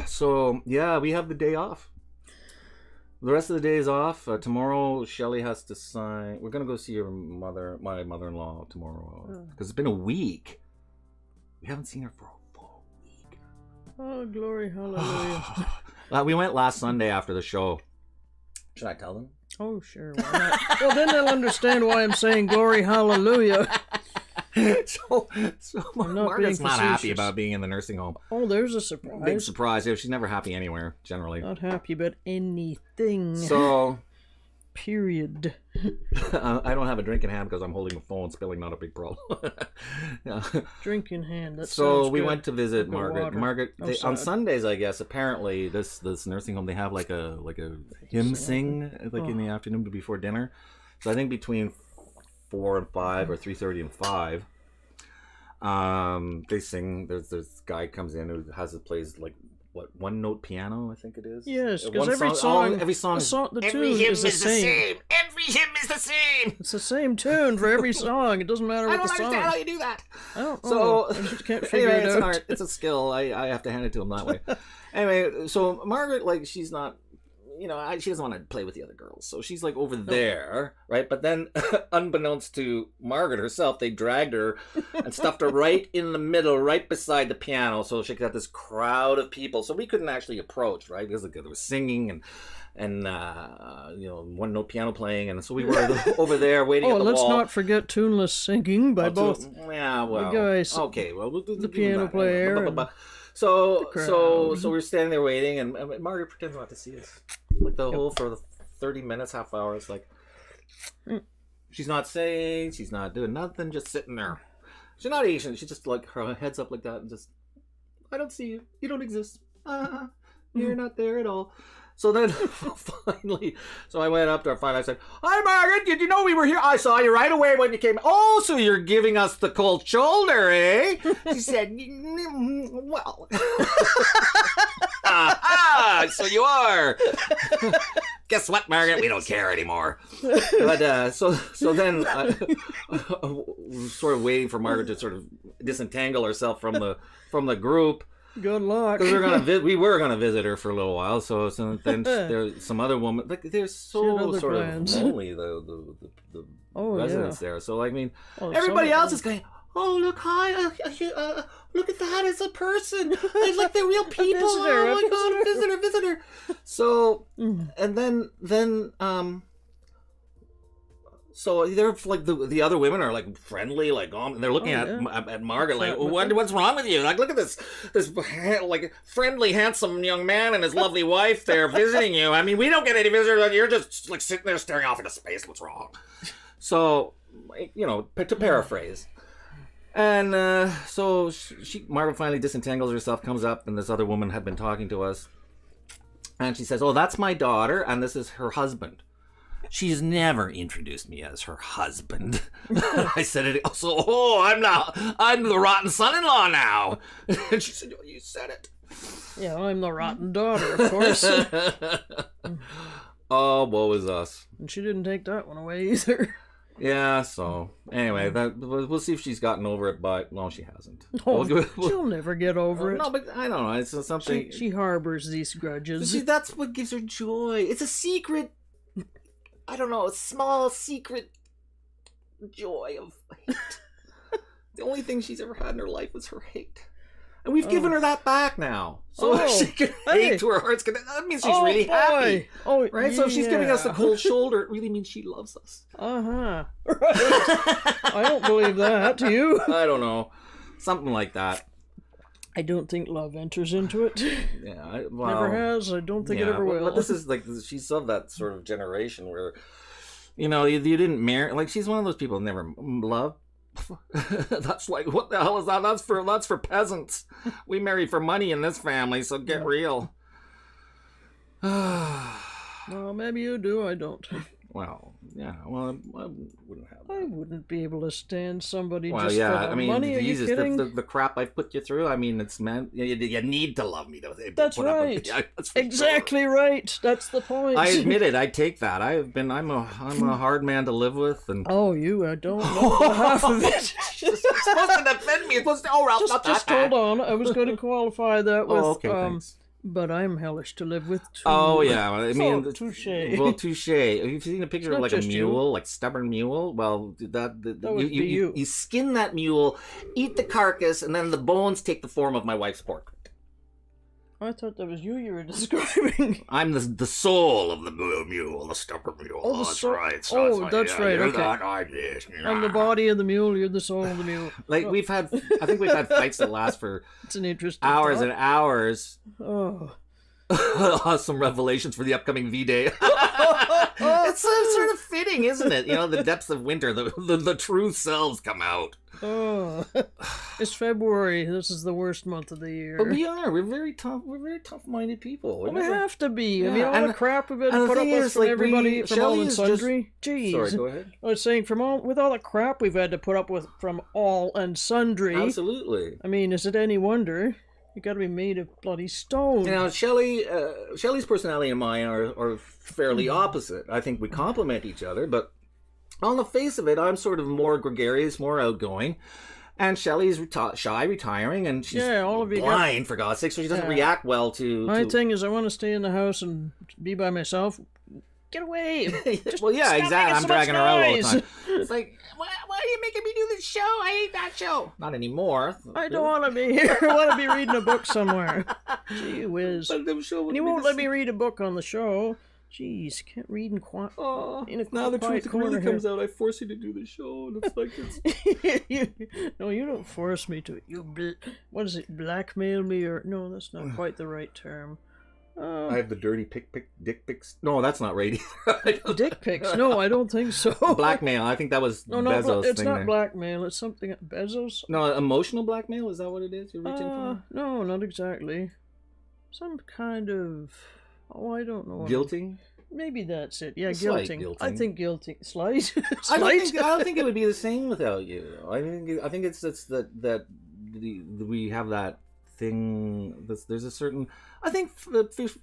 So, yeah, we have the day off. The rest of the day is off. Tomorrow, Shelly has to sign. We're going to go see my mother-in-law tomorrow. Because it's been a week. We haven't seen her for a full week. Oh, glory, hallelujah. We went last Sunday after the show. Should I tell them? Oh, sure. Why not? Well, then they'll understand why I'm saying glory, hallelujah. So Margaret's not happy about being in the nursing home. Oh, there's a surprise. Big surprise. She's never happy anywhere, generally. Not happy about anything. So... Period. I don't have a drink in hand because I'm holding a phone. Spilling not a big problem. Yeah. Drink in hand. That so we good. went to visit Like Margaret. Margaret on Sundays, I guess. Apparently, this nursing home, they have like a hymn sing in the afternoon before dinner. So I think between 4 and 5 or 3:30 and 5, they sing. There's this guy comes in who plays like. What, one note piano, I think it is? Yes, because every tune is the same. Every hymn is the same. It's the same tune for every song. It doesn't matter what the song. I don't understand how you do that. I don't know. I just can't figure it out. It's an art. It's a skill. I have to hand it to him that way. Anyway, so Margaret, she's not, she doesn't want to play with the other girls. So she's over there, right? But then, unbeknownst to Margaret herself, they dragged her and stuffed her right in the middle, right beside the piano. So she got this crowd of people. So we couldn't actually approach, right? Because there was singing and one note piano playing. And so we were over there waiting at the wall. Let's not forget tuneless singing by both the guys. Okay, well, we'll do the piano player. So we're standing there waiting, and Margaret pretends not to see us. For the 30 minutes, half hour, it's she's not saying, she's not doing nothing, just sitting there. She's not Asian. She's just her head's up like that and just, I don't see you. You don't exist. You're not there at all. So then finally, I went up to her finally. I said, "Hi, Margaret. Did you know we were here? I saw you right away when you came. Oh, so you're giving us the cold shoulder, eh?" She said, "Well." So you are. Guess what, Margaret? We don't care anymore. But so then, sort of waiting for Margaret to sort of disentangle herself from the group. Good luck. Because we were gonna visit her for a little while. So then there's some other woman. Like they're so sort of lonely. The residents there. So I mean, everybody else is going. Oh, look, hi, look at that, it's a person. It's like they're real people. Visitor, oh my God, a visitor. So, and then, so they're like, the other women are like friendly, like, and they're looking at Margaret like, what's wrong with you? Like, look at this like friendly, handsome young man and his lovely wife there visiting you. I mean, we don't get any visitors, you're just like sitting there staring off into space. What's wrong? So, you know, to paraphrase. And so Margaret finally disentangles herself, comes up, and this other woman had been talking to us. And she says, oh, that's my daughter, and this is her husband. She's never introduced me as her husband. I said it. So, I'm the rotten son-in-law now. And she said, oh, you said it. Yeah, I'm the rotten daughter, of course. Oh, woe is us. And she didn't take that one away either. Yeah, so anyway, we'll see if she's gotten over it, but no, she hasn't. She'll never get over it. No, but I don't know. It's something. She harbors these grudges. See, that's what gives her joy. It's a secret. I don't know, a small secret joy of hate. The only thing she's ever had in her life was her hate. And we've given her that back now. So she can hate to her heart's content. That means she's really happy. Oh, right? So if she's giving us the cold shoulder, it really means she loves us. Uh-huh. Right. I don't believe that. Do you? I don't know. Something like that. I don't think love enters into it. Yeah. Never has. I don't think it ever will. But this is like, she's of that sort of generation where, you know, you didn't marry. Like, she's one of those people who never loved. That's like, what the hell is that? That's for peasants. We marry for money in this family, so get real. Well, maybe you do. I don't. Well, yeah. Well, I wouldn't have that. I wouldn't be able to stand somebody just for the mean, money. Are Jesus, you kidding? The crap I've put you through. I mean, it's meant you need to love me to. That's right. Exactly right. That's the point. I admit it. I take that. I'm a hard man to live with, and I don't know half of it. It's supposed to defend me. It's supposed to. Ralph, just hold on. I was going to qualify that with. Thanks. But I'm hellish to live with too. Oh yeah, I mean, touche. Well, touche. Have you seen a picture of like a mule, like stubborn mule? Well, you skin that mule, eat the carcass, and then the bones take the form of my wife's portrait. I thought that was you were describing. I'm the soul of the mule, the stubborn mule. Oh, that's right. That's right. You're Okay. that, I'm this. I'm the body of the mule. You're the soul of the mule. Like I think we've had fights that last for it's an interesting hours thought. And hours. Oh. Some revelations for the upcoming V-Day. It's sort of fitting, isn't it? You know, the depths of winter, the true selves come out. Oh, it's February. This is the worst month of the year. But we are. We're very tough. We're very tough-minded people. We have to be. Yeah. I mean, all the crap we've had to put up with from everybody, from all and sundry. Jeez. Sorry, go ahead. I was saying, with all the crap we've had to put up with from all and sundry. Absolutely. I mean, is it any wonder? You got to be made of bloody stone. Now, Shelley's personality and mine are fairly opposite. I think we complement each other, but on the face of it, I'm sort of more gregarious, more outgoing, and Shelley's shy, retiring, and she's blind, for God's sake, so she doesn't react well to... My thing is, I want to stay in the house and be by myself. Get away! Well, yeah, exactly. I'm dragging her out all the time. It's like, why are you making me do this show? I hate that show. Not anymore. I don't want to be here. I want to be reading a book somewhere. Gee whiz. And you won't let me read a book on the show. Jeez, can't read in quiet. Oh, now the truth really comes out. I force you to do the show, and it's like it's... No, you don't force me to. What is it? Blackmail me or no? That's not quite the right term. I have the dirty dick pics. No, that's not right either. Dick pics? No, I don't think so. Blackmail. I think that was Bezos' it's thing not there. blackmail. It's something Bezos. No, emotional blackmail. Is that what it is? You're reaching for? No, not exactly. Some kind of. Oh, I don't know. Guilting. Maybe that's it. Yeah, guilting. I think guilting. Slight. I don't think it would be the same without you. I think it's that we have that thing. There's a certain. I think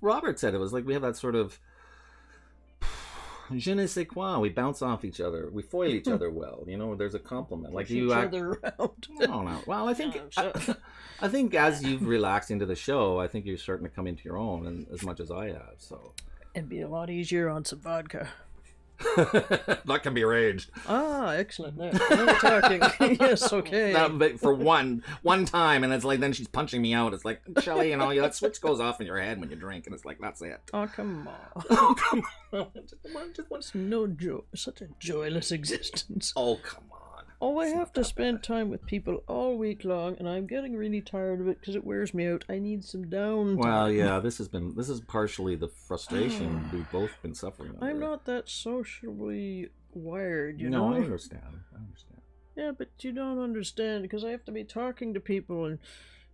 Robert said it was like we have that sort of. Je ne sais quoi. We bounce off each other. We foil each other well. You know, there's a compliment. Like you act. No. Well, I think I think as you've relaxed into the show, I think you're starting to come into your own, and as much as I have. So it'd be a lot easier on some vodka. That can be arranged. Ah, excellent. Now we're talking. Yes, okay. But for one time, and it's like then she's punching me out. It's like, Shelley, you know, that switch goes off in your head when you drink, and it's like that's it. Oh, come on. Oh, come on. It's no joy. Such a joyless existence. Oh, come on. Oh, I have to spend time with people all week long, and I'm getting really tired of it because it wears me out. I need some downtime. Well, yeah, this is partially the frustration we've both been suffering under. I'm not that socially wired, you know. No, I understand. Yeah, but you don't understand because I have to be talking to people and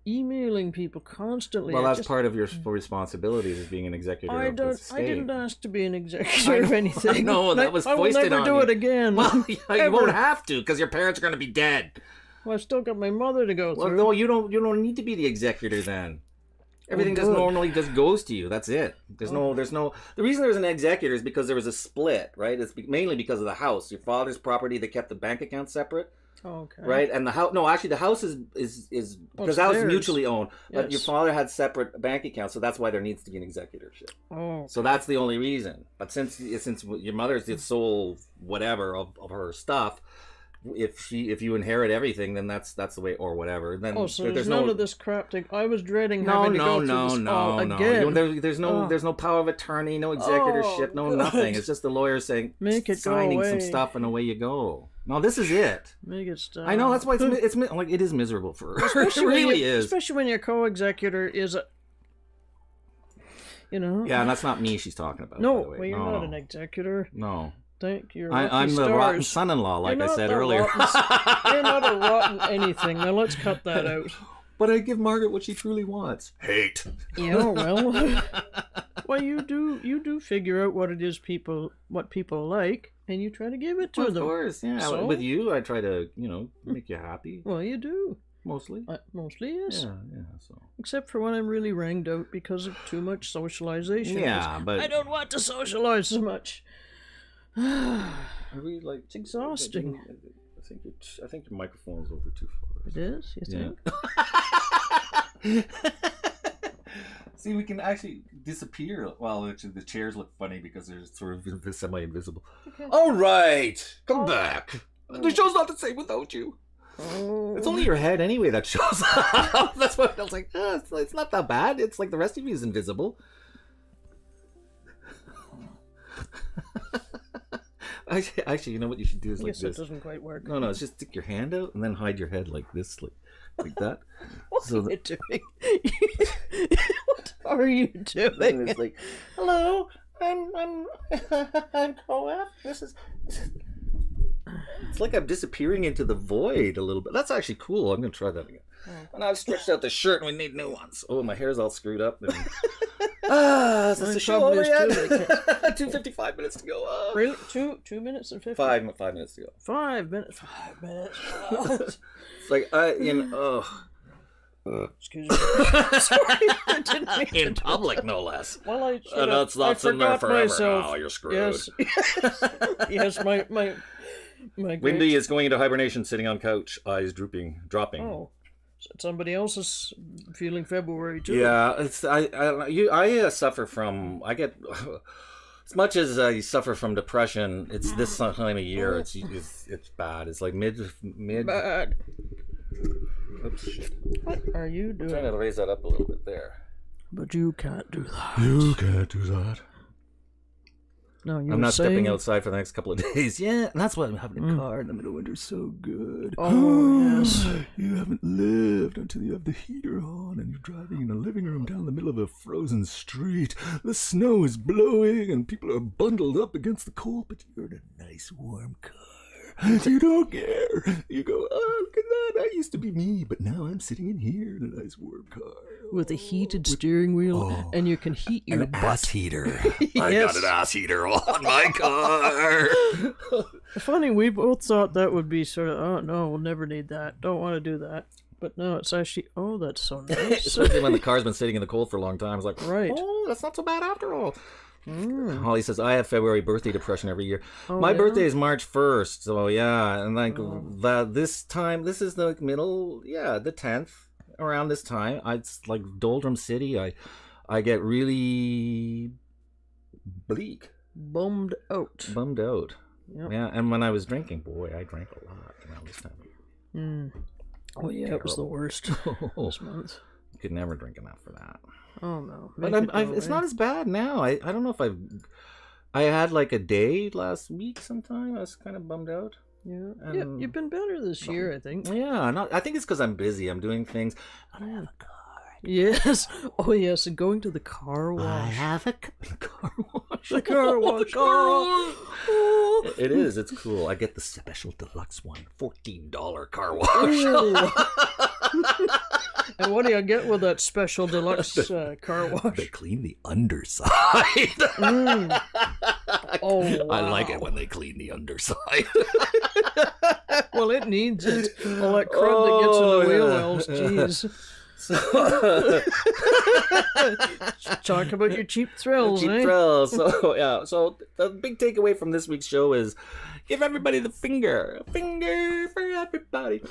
emailing people constantly. Well, that's part of your responsibilities as being an executor of the estate. I didn't ask to be an executor of anything. No, that was foisted on you. I will never do it again. Well, you won't have to because your parents are going to be dead. Well, I've still got my mother to go through. No, you don't need to be the executor then. Everything just normally just goes to you. That's it. There's no. The reason there's an executor is because there was a split, right? It's mainly because of the house. Your father's property, they kept the bank account separate. Okay. Right, and the house. No, actually, the house is because the house is mutually owned. But your father had separate bank accounts, so that's why there needs to be an executorship. Oh. So that's the only reason. But since your mother's the sole whatever of her stuff, if you inherit everything, then that's the way, or whatever. Then so there's none of this crap. I was dreading having to go through this all again. There's no power of attorney, no executorship, no nothing. It's just the lawyer saying signing some stuff, and away you go. No, this is it. Make it stop. I know, that's why it's like it is miserable for her. Especially it really is. Especially when your co-executor is a, you know. Yeah, and that's not me she's talking about. No, by the way. well, you're not an executor. No. Thank you. I'm the rotten son-in-law, like I said earlier. You're not a rotten anything. Now let's cut that out. But I give Margaret what she truly wants. Hate. Yeah, well. Well, you do figure out what people like, and you try to give it to them. Of course, yeah. So? With you, I try to, make you happy. Well, you do. Mostly. Mostly, yes. Yeah. So. Except for when I'm really ranged out because of too much socialization. Yeah, but I don't want to socialize so much. Are we like? It's exhausting. I think your microphone's over too far. It is? You think? See, we can actually disappear. Well, actually, the chairs look funny because they're sort of semi-invisible. Okay. All right, come back. The show's not the same without you. It's only your head anyway that shows up. That's what I was like. It's not that bad. It's like the rest of you is invisible. Actually, you know what you should do is like this. It doesn't quite work. No, it's just stick your hand out and then hide your head like this, like that. What are you doing? What are you doing? And it's like, hello, I'm Co-F. This is. It's like I'm disappearing into the void a little bit. That's actually cool. I'm gonna try that again. And I've stretched out the shirt, and we need new ones. Oh, my hair's all screwed up. And... is this the show over yet? 2:55 minutes to go. Really? 2 minutes and 50? 5 minutes to go. 5 minutes. 5 minutes. It's like excuse me. Sorry, I didn't mean in public, no less. Well, I that's in there forever. Myself. Oh, you're screwed. Yes, my Windy is going into hibernation, sitting on couch, eyes dropping. Oh, somebody else is feeling February too. Yeah, it's I suffer from. I get as much as I suffer from depression. It's this time of year. It's bad. It's like mid. Bad. Oops, shit. What are you doing? I'm trying to raise that up a little bit there. But you can't do that. You can't do that. No, I'm not stepping outside for the next couple of days. Yeah, and that's why I'm having a car in the middle of winter. So good. Oh, yes. You haven't lived until you have the heater on and you're driving in a living room down the middle of a frozen street. The snow is blowing and people are bundled up against the cold, but you're in a nice warm car. You don't care. You go, oh, look at that. I used to be me, but now I'm sitting in here in a nice warm car. with a heated steering wheel, and you can heat your and an ass heater. Yes. I got an ass heater on my car. Funny, we both thought that would be sort of, oh no, we'll never need that. Don't want to do that. But no, it's actually, oh, that's so nice. Especially when the car's been sitting in the cold for a long time. It's like, Right. oh, that's not so bad after all. Holly says, I have February birthday depression every year. Oh, My yeah? birthday is March 1st, so yeah, and like that this time, this is the middle, the 10th, around this time. It's like Doldrum City. I get really bleak. Bummed out. Yep. Yeah, and when I was drinking, boy, I drank a lot around this time. Oh yeah, it was the worst this month. You could never drink enough for that. Oh no, But it's not as bad now. I don't know if I had like a day last week sometime. I was kind of bummed out. Yeah, you've been better this year, I think. Yeah, I think it's because I'm busy. I'm doing things. I don't have a car. Yes. Oh yes, and going to the car wash. I have a Car wash. The car wash. Oh. It is. It's cool. I get the special deluxe one. $14 car wash. And what do you get with that special deluxe car wash? They clean the underside. Oh, wow. I like it when they clean the underside. Well, it needs it. All that crud that gets in the wheel wells, jeez. Talk about your cheap thrills, Cheap eh? thrills. So yeah. So the big takeaway from this week's show is give everybody the finger. A finger for everybody.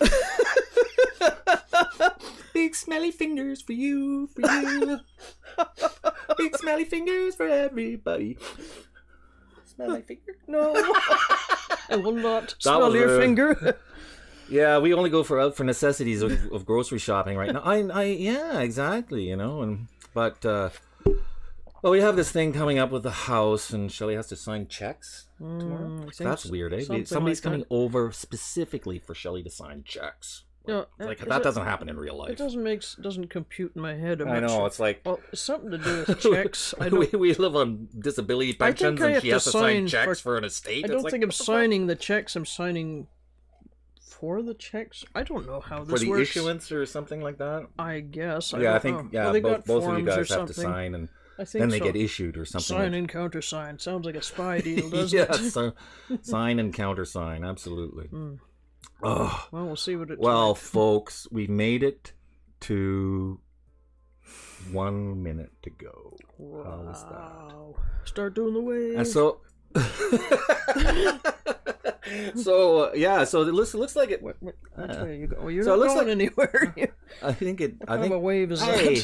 Big smelly fingers for you, for you. Big smelly fingers for everybody. Smell my finger? No. I will not smell your finger. Yeah, we only go for necessities of grocery shopping right now. Yeah, exactly, but well, we have this thing coming up with the house, and Shelley has to sign checks tomorrow. That's weird, eh? Somebody's coming over specifically for Shelley to sign checks. No, that doesn't happen in real life. It doesn't compute in my head. I know, it's like, well, it's something to do with checks. we live on disability pensions, and she has to sign checks for an estate. I don't think I'm signing the checks. I'm signing for the checks. I don't know how this works. For the issuance or something like that. I guess. I think both of you guys have to sign, and then they get issued or something. Sign and countersign. Sounds like a spy deal, doesn't it? So sign and countersign, absolutely. Well, we'll see what it's Well, like. folks, we've made it to 1 minute to go. Wow. How was that? Start doing the wave. And so, so it looks like it. Which way are you going? Well, you're so it not looks going like- anywhere. I think it. What kind of a wave is that? Hey,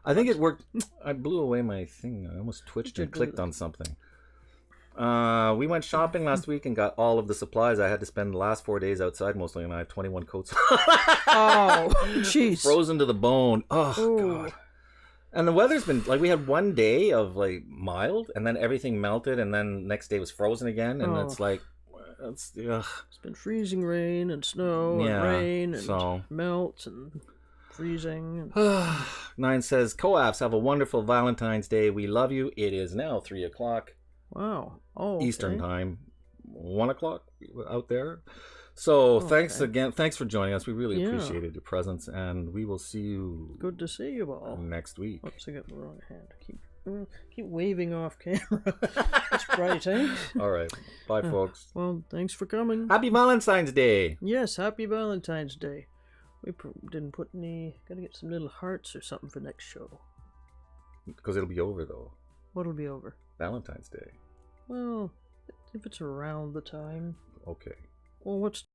I think it worked. I blew away my thing. I almost twitched and clicked on something. We went shopping last week and got all of the supplies. I had to spend the last 4 days outside mostly, and I have 21 coats. Oh, jeez. Frozen to the bone. Oh, Ooh. God. And the weather's been, like, we had 1 day of, like, mild, and then everything melted, and then next day was frozen again, and it's like, it's been freezing rain and snow and rain and melt and freezing. Nine says, Co-ops, have a wonderful Valentine's Day. We love you. It is now 3 o'clock. Wow. Oh, okay. Eastern time. 1 o'clock out there. So thanks again. Thanks for joining us. We really appreciated your presence, and we will see you. Good to see you all next week. Oops, I got the wrong hand. Keep waving off camera. It's bright, eh? All right. Bye, folks. Well, thanks for coming. Happy Valentine's Day. Yes, happy Valentine's Day. We didn't put any. Gotta get some little hearts or something for next show. Because it'll be over though. What'll be over? Valentine's Day. Well, if it's around the time. Okay. Well, what's